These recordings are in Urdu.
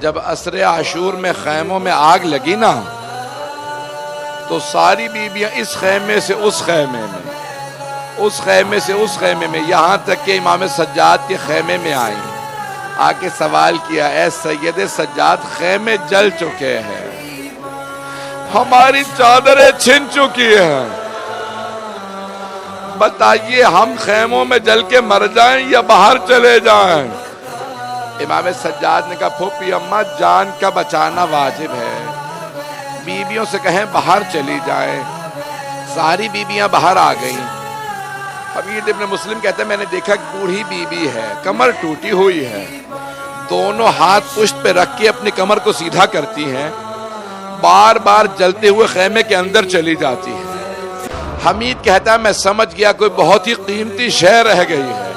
جب عصر عاشور میں خیموں میں آگ لگی نا تو ساری بیویاں اس خیمے سے اس خیمے میں، اس خیمے سے اس خیمے میں، یہاں تک کہ امام سجاد کے خیمے میں آئیں، آ کے سوال کیا، اے سید سجاد خیمے جل چکے ہیں، ہماری چادریں چھن چکی ہیں، بتائیے ہم خیموں میں جل کے مر جائیں یا باہر چلے جائیں؟ امام سجاد نے کہا پھوپھی اماں جان کا بچانا واجب ہے، بیویوں سے کہیں باہر چلی جائیں۔ ساری بیویاں باہر آ گئیں۔ حمید ابن مسلم کہتے ہیں میں نے دیکھا کہ بوڑھی بیوی ہے، کمر ٹوٹی ہوئی ہے، دونوں ہاتھ پشت پہ رکھ کے اپنی کمر کو سیدھا کرتی ہیں، بار بار جلتے ہوئے خیمے کے اندر چلی جاتی ہے۔ حمید کہتا ہے میں سمجھ گیا کوئی بہت ہی قیمتی شے رہ گئی ہے۔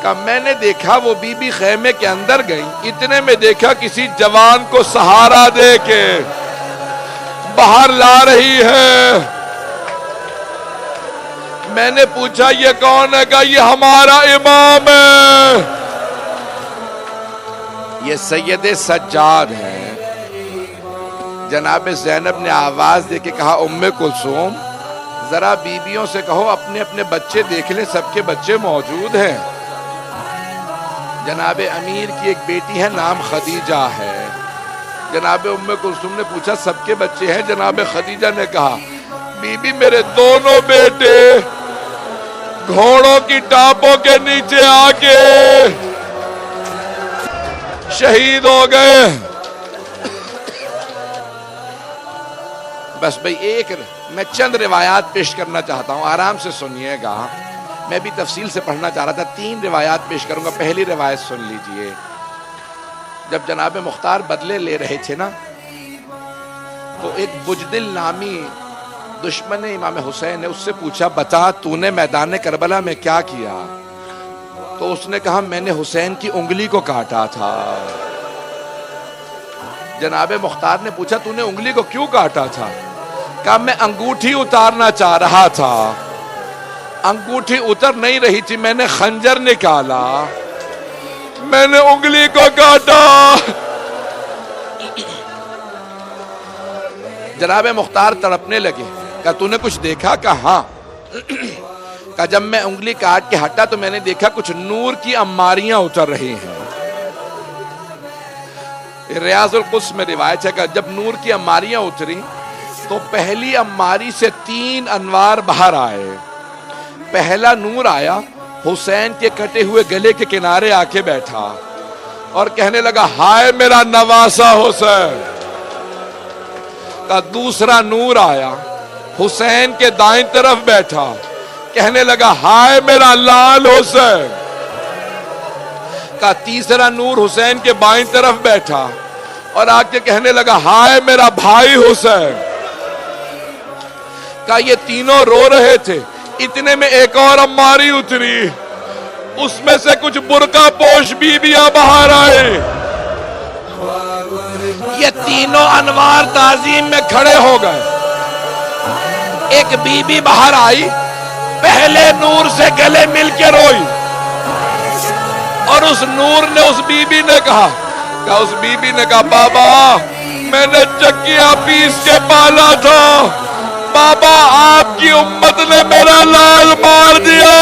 کہ میں نے دیکھا وہ بی بی خیمے کے اندر گئی، اتنے میں دیکھا کسی جوان کو سہارا دے کے باہر لا رہی ہے۔ میں نے پوچھا یہ کون ہے؟ کہا یہ ہمارا امام ہے، یہ سید سجاد ہے۔ جناب زینب نے آواز دے کے کہا ام کلثوم ذرا بیویوں سے کہو اپنے اپنے بچے دیکھ لیں، سب کے بچے موجود ہیں۔ جناب امیر کی ایک بیٹی ہے نام خدیجہ ہے۔ جناب ام کلثوم نے پوچھا سب کے بچے ہیں؟ جناب خدیجہ نے کہا بی بی میرے دونوں بیٹے گھوڑوں کی ٹاپوں کے نیچے آ کے شہید ہو گئے۔ بس بھئی ایک میں چند روایات پیش کرنا چاہتا ہوں، آرام سے سنیے گا، میں بھی تفصیل سے پڑھنا چاہ رہا تھا، 3 روایات پیش کروں گا۔ پہلی روایت سن لیجئے، جب جناب مختار بدلے لے رہے تھے نا تو ایک بجدل نامی دشمن امام حسین نے اس سے پوچھا بتا تو نے میدان کربلا میں کیا کیا؟ تو اس نے کہا میں نے حسین کی انگلی کو کاٹا تھا۔ جناب مختار نے پوچھا تو نے انگلی کو کیوں کاٹا تھا؟ کہا میں انگوٹھی اتارنا چاہ رہا تھا، انگوٹھی اتر نہیں رہی تھی، میں نے خنجر نکالا، میں نے انگلی کو کاٹا۔ جناب مختار تڑپنے لگے، کہا تو نے کچھ دیکھا؟ کہا ہاں۔ کہا جب میں انگلی کاٹ کے ہٹا تو میں نے دیکھا کچھ نور کی عماریاں اتر رہی ہیں۔ ریاض القدس میں روایت ہے کہ جب نور کی عماریاں اتری تو پہلی عماری سے 3 انوار باہر آئے۔ پہلا نور آیا، حسین کے کٹے ہوئے گلے کے کنارے آ کے بیٹھا اور کہنے لگا ہائے میرا نواسا حسین۔ کا دوسرا نور آیا، حسین کے دائیں طرف بیٹھا، کہنے لگا ہائے میرا لال حسین۔ کا تیسرا نور حسین کے بائیں طرف بیٹھا اور آ کے کہنے لگا ہائے میرا بھائی حسین۔ کا یہ تینوں رو رہے تھے، اتنے میں ایک اور عماری اتری، اس میں سے کچھ برقع پوش بیویاں باہر آئے۔ یہ تینوں انوار تعظیم میں کھڑے ہو گئے۔ ایک بی بی باہر آئی، پہلے نور سے گلے مل کے روئی اور اس نور نے اس بی بی نے کہا اس بی بی نے کہا بابا میں نے چکیاں پیس کے پالا تھا، بابا آپ کی امت نے میرا لال مار دیا۔